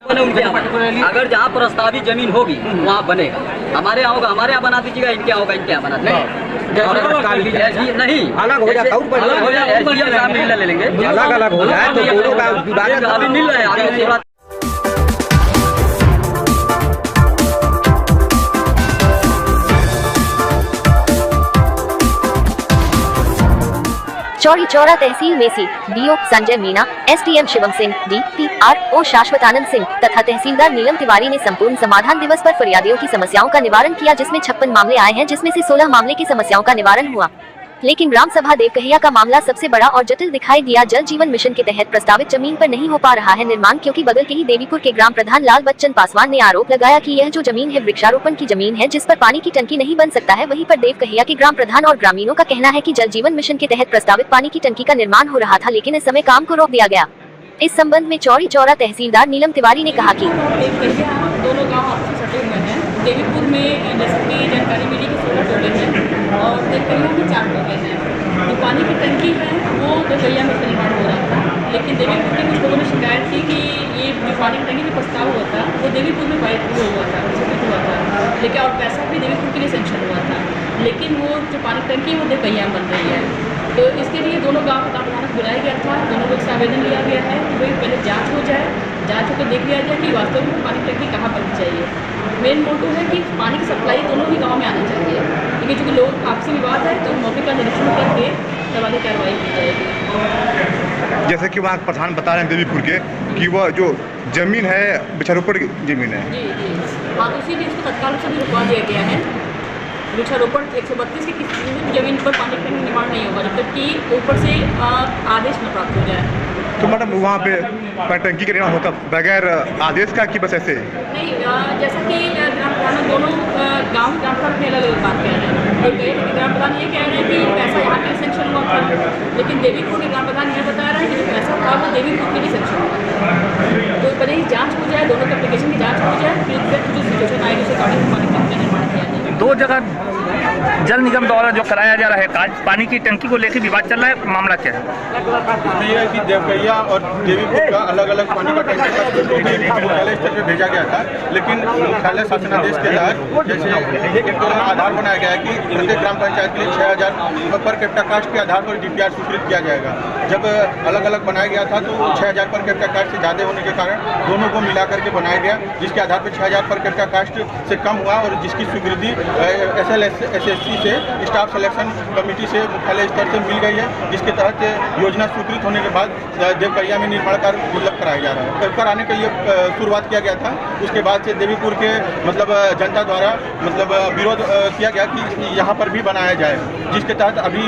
बने उनके यहाँ। अगर जहाँ प्रस्तावित जमीन होगी वहाँ बनेगा। हमारे यहाँ होगा, हमारे यहाँ बना दीजिएगा, इनके यहाँ होगा, इनके यहाँ बना नहीं, नहीं अलग हो जाए, अलग हो जाए, ले लेंगे, अलग अलग हो जाए तो दोनों का विभाजन अभी मिल रहा है। चौरी चौरा तहसील में C DO Sanjay Meena, SDM Shivam Singh, DPRO Shashwatanand Singh तथा तहसीलदार नीलम तिवारी ने संपूर्ण समाधान दिवस पर फरियादियों की समस्याओं का निवारण किया, जिसमें 56 मामले आए हैं, जिसमें से 16 मामले की समस्याओं का निवारण हुआ। लेकिन ग्राम सभा देवकहिया का मामला सबसे बड़ा और जटिल दिखाई दिया। जल जीवन मिशन के तहत प्रस्तावित जमीन पर नहीं हो पा रहा है निर्माण, क्योंकि बगल के ही देवीपुर के ग्राम प्रधान लाल बच्चन पासवान ने आरोप लगाया कि यह जो जमीन है वृक्षारोपण की जमीन है, जिस पर पानी की टंकी नहीं बन सकता है। वहीं पर देवकहिया के ग्राम प्रधान और ग्रामीणों का कहना है कि जल जीवन मिशन के तहत प्रस्तावित पानी की टंकी का निर्माण हो रहा था, लेकिन इस समय काम को रोक दिया गया। इस संबंध में चौरी चौरा तहसीलदार नीलम तिवारी ने कहा कि दोनों गाँव आपस में सटे हुए हैं। देवीपुर में जैसे कि जानकारी मिली कि 16 टोले हैं और देवकहिया में 4 टोले हैं। जो पानी की टंकी है वो देवकहिया में निर्माण हो रहा था, लेकिन देवीपुर के कुछ लोगों ने शिकायत की कि ये जो पानी की टंकी का प्रस्ताव हुआ था वो देवीपुर में हुआ था, हुआ था, लेकिन और पैसा भी देवीपुर के लिए सेंक्शन हुआ था, लेकिन वो जो पानी की टंकी वो देवकहिया में बन रही है। तो इसके लिए दोनों गाँव का प्रधान बुलाया गया था, दोनों लोग से आवेदन लिया गया है कि भाई पहले जाँच हो जाए, जाँच होकर देख लिया जाए कि वास्तव में पानी की टंकी कहाँ बननी चाहिए। मेन मोटो है कि पानी की सप्लाई दोनों ही गाँव में आना चाहिए, क्योंकि चूँकि लोग आपसी विवाद है तो मौके का निरीक्षण करके तब आगे कार्रवाई की जाएगी। जैसे कि वहाँ प्रधान बता रहे हैं देवीपुर के कि वह जो जमीन है वृक्षारोपण की जमीन है। जी जी हाँ, इसीलिए इसको तत्काल से रुकवा दिया गया है। वृक्षारोपण 132 की किसी भी जमीन पर पानी का निर्माण नहीं होगा जब तक कि ऊपर से आदेश न प्राप्त हो जाए। तो मैडम वहाँ पे टंकी का निर्माण होता बगैर आदेश का कि बस ऐसे नहीं, जैसा कि ग्राम प्रधान दोनों गाँव ग्राम प्रधान अपने अलग अलग बात कह रहे हैं। ग्राम प्रधान ये कह रहे हैं कि पैसा यहाँ के लिए सेंक्शन हुआ था, लेकिन देवीपुर के ग्राम प्रधान यह बता रहे हैं कि जो पैसा था वो देवीपुर के लिए सेंक्शन हुआ था। तो पहले ही जाँच हो जाए, दोनों के एप्लीकेशन की जाँच हो जाए, फिर जो सिचुएशन आएगी उस अकॉर्डिंग पानी का निर्माण किया जाए। 2 जगह जल निगम द्वारा जो कराया जा रहा है काज, पानी की टंकी को लेकर विवाद चल रहा है, मामला क्या है? ये है कि देवकहिया और देवीपुर का अलग अलग पानी का टंकी मुख्यालय स्तर पर भेजा गया था, लेकिन मुख्यालय शासनादेश के तहत जैसे एक आधार बनाया गया है कि प्रत्येक ग्राम पंचायत के लिए 6000 पर कैपिटा कास्ट के आधार पर DPR स्वीकृत किया जाएगा। जब अलग अलग बनाया गया था तो 6000 पर कैपिटा कास्ट से ज़्यादा होने के कारण दोनों को मिला करके बनाया गया, जिसके आधार पर 6000 पर कैपिटा कास्ट से कम हुआ और जिसकी स्वीकृति SSC से स्टाफ सिलेक्शन कमेटी से मुख्यालय स्तर से मिल गई है, जिसके तहत योजना स्वीकृत होने के बाद देवकहिया में निर्माण कार्य दुर्लभ कराया जा रहा है। कराने के लिए शुरुआत किया गया था, उसके बाद से देवीपुर के जनता द्वारा विरोध किया गया कि यहाँ पर भी बनाया जाए, जिसके तहत अभी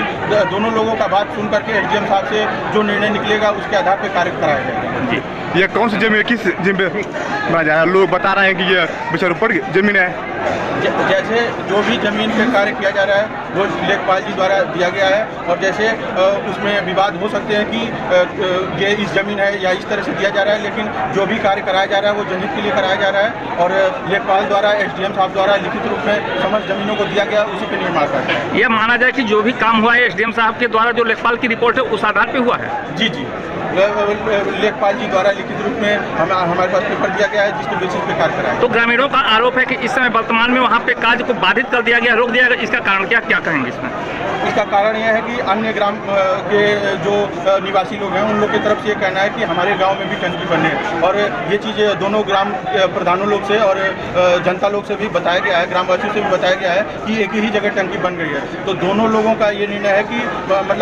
दोनों लोगों का बात सुन करके SDM साहब से जो निर्णय निकलेगा उसके आधार पर कार्य कराया जाएगा। ये कौन सी जमीन, किस जमीन पे बनाया जा रहा है? लोग बता रहे हैं कि ये वृक्षारोपण की जमीन है। जैसे जो भी जमीन पे कार्य किया जा रहा है वो लेखपाल जी द्वारा दिया गया है, और जैसे उसमें विवाद हो सकते हैं कि ये इस जमीन है या इस तरह से दिया जा रहा है, लेकिन जो भी कार्य कराया जा रहा है वो जनहित के लिए कराया जा रहा है और लेखपाल द्वारा SDM साहब द्वारा लिखित रूप में समस्त जमीनों को दिया गया, उसी पर निर्माण करता है। यह माना जाए कि जो भी काम हुआ है SDM साहब के द्वारा जो लेखपाल की रिपोर्ट है उस आधार पर हुआ है। जी जी, लेखपाल जी द्वारा लिखित रूप में हमारे पास पेपर दिया गया है, जिसके बेसिस पे कार्य कराया। तो ग्रामीणों का आरोप है कि इस समय वर्तमान में वहाँ पे कार्य को बाधित कर दिया गया, रोक दिया गया, इसका कारण क्या कहेंगे इसमें? इसका कारण यह है कि अन्य ग्राम के जो निवासी लोग हैं उन लोग की तरफ से ये कहना है कि हमारे गांव में भी टंकी बने, और ये चीज़ दोनों ग्राम प्रधानों लोग से और जनता लोग से भी बताया गया है, ग्रामवासियों से भी बताया गया है कि एक ही जगह टंकी बन गई है। तो दोनों लोगों का ये निर्णय है कि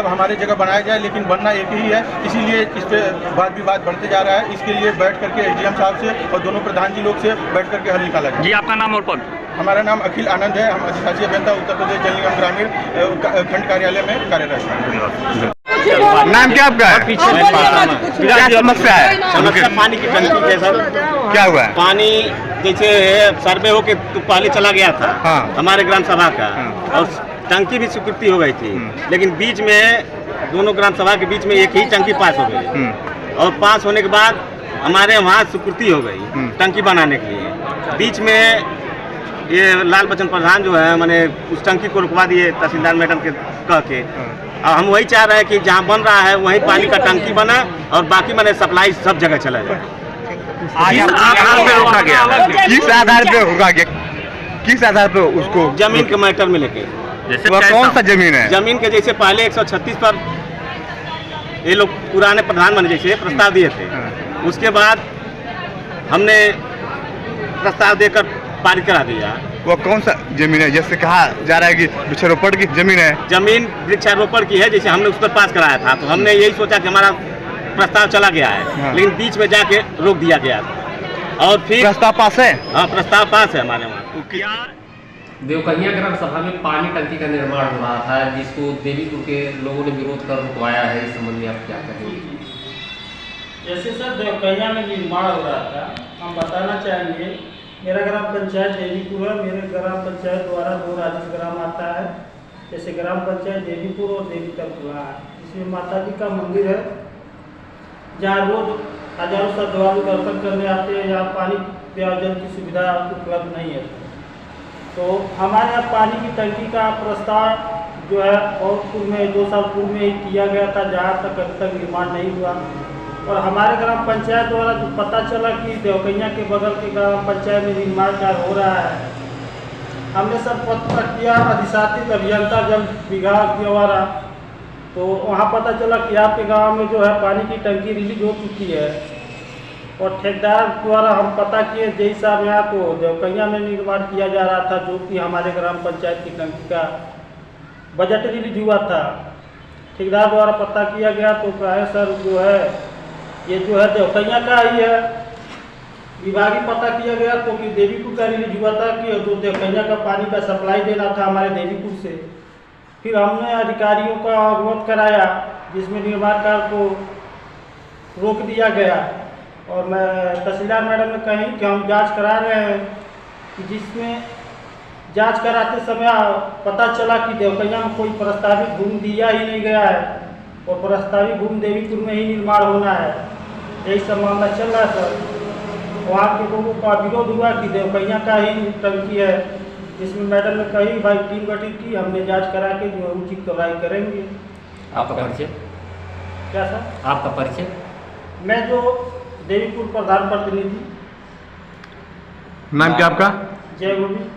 हमारे जगह बनाया जाए, लेकिन बनना एक ही है, इसीलिए इस पर वाद विवाद बढ़ते जा रहा है। इसके लिए बैठ करके SDM साहब से और दोनों प्रधान जी लोग से बैठ करके हल निकाला जाए। जी, आपका नाम और पद? हमारा नाम अखिल आनंद है, हम अधिशासी अभियंता उत्तर प्रदेश जल निगम ग्रामीण खंड कार्यालय में कार्यरत हैं। नाम क्या आपका है? क्या समस्या है? समस्या पानी की टंकी के सर। क्या हुआ है? पानी जैसे सर्वे होके तो पहले चला गया था। हाँ। हमारे ग्राम सभा का। और टंकी भी स्वीकृति हो गई थी, लेकिन बीच में दोनों ग्राम सभा के बीच में एक ही टंकी पास हो गई, और पास होने के बाद हमारे वहाँ स्वीकृति हो गई टंकी बनाने के लिए। बीच में ये लाल बच्चन प्रधान जो है मैंने उस टंकी को रुकवा दिए तहसीलदार मैडम के कह के। हम वही चाह रहे हैं कि जहाँ बन रहा है वहीं पानी का टंकी बना और बाकी मैंने सप्लाई सब जगह चला जाए। आज किस आधार पे रोका गया? किस आधार पे होगा क्या? किस आधार पे उसको? जमीन के मैटर में लेके। जैसे वह कैसा? कौन सा जमीन है? जमीन के जैसे पहले 136 पर ये लोग पुराने प्रधानमंत्री जैसे प्रस्ताव दिए थे, उसके बाद हमने प्रस्ताव देकर पारित करा दिया। वो कौन सा जमीन है? जैसे कहा जा रहा है कि वृक्षारोपण की जमीन है। जमीन वृक्षारोपण की है, जैसे हमने उस पर पास कराया था, तो हमने यही सोचा कि हमारा प्रस्ताव चला गया है, हाँ। लेकिन बीच में जाके रोक दिया गया था। और फिर प्रस्ताव पास है? हाँ, प्रस्ताव पास है हमारे वहाँ। देवकन्या ग्राम सभा में पानी टंकी का निर्माण हो रहा था, जिसको देवीपुर के लोगों ने विरोध कर रुकवाया है। इस संबंध में आप क्या कहेंगे? जैसे सर देवकन्या में निर्माण हो रहा था, हम बताना चाहेंगे, मेरा ग्राम पंचायत देवीपुर है। मेरे ग्राम पंचायत द्वारा 2 राजस्व ग्राम आता है, जैसे ग्राम पंचायत देवीपुर और देवी तलपुरा है। इसमें माता जी का मंदिर है, जहाँ रोज हजारों श्रद्धालु दर्शन करने आते हैं। यहाँ पानी पेयजल की सुविधा उपलब्ध नहीं है, तो हमारे यहाँ पानी की टंकी का प्रस्ताव जो है और पूर्व में 2 साल पूर्व में ही किया गया था, जहाँ तक अभी तक निर्माण नहीं हुआ। और हमारे ग्राम पंचायत द्वारा जो पता चला कि देवकन्या के बगल के ग्राम पंचायत में निर्माण कार्य हो रहा है, हमने सब पत्र किया अधिशासित अभियंता जल विभाग द्वारा, तो वहाँ पता चला कि आपके गांव में जो है पानी की टंकी रिलीज हो चुकी है। और ठेकेदार द्वारा हम पता किए जय साहब यहाँ तो देवकन्या में निर्माण किया जा रहा था, जो कि हमारे ग्राम पंचायत की टंकी का बजट रिलीज हुआ था। ठेकेदार द्वारा पता किया गया तो कहे सर जो है ये जो है देवकन्या का ही है। विभागीय पता किया गया तो कि देवीपुर का रिलीज हुआ था कि जो देवकन्या का पानी का सप्लाई देना था हमारे देवीपुर से। फिर हमने अधिकारियों का अवगत कराया, जिसमें निर्माण कार्य को रोक दिया गया। और मैं तहसीलदार मैडम ने कही कि हम जांच करा रहे हैं, कि जिसमें जांच कराते समय पता चला कि देवकन्या में कोई प्रस्तावित भूमि दिया ही नहीं गया है, और प्रस्तावित भूमि देवीपुर में ही निर्माण होना है। यही सब मामला चल रहा है सर। वहाँ के लोगों का विरोध हुआ कि देवकन्या का ही टंकी है, जिसमें मैडम ने कही भाई टीम गठित की, हमने जाँच करा के जो उचित कार्रवाई करेंगे। आपका परिचय? क्या सर? आपका परिचय? मैं जो देवीपुर प्रधान प्रतिनिधि। नाम क्या आपका? जय गोविंद।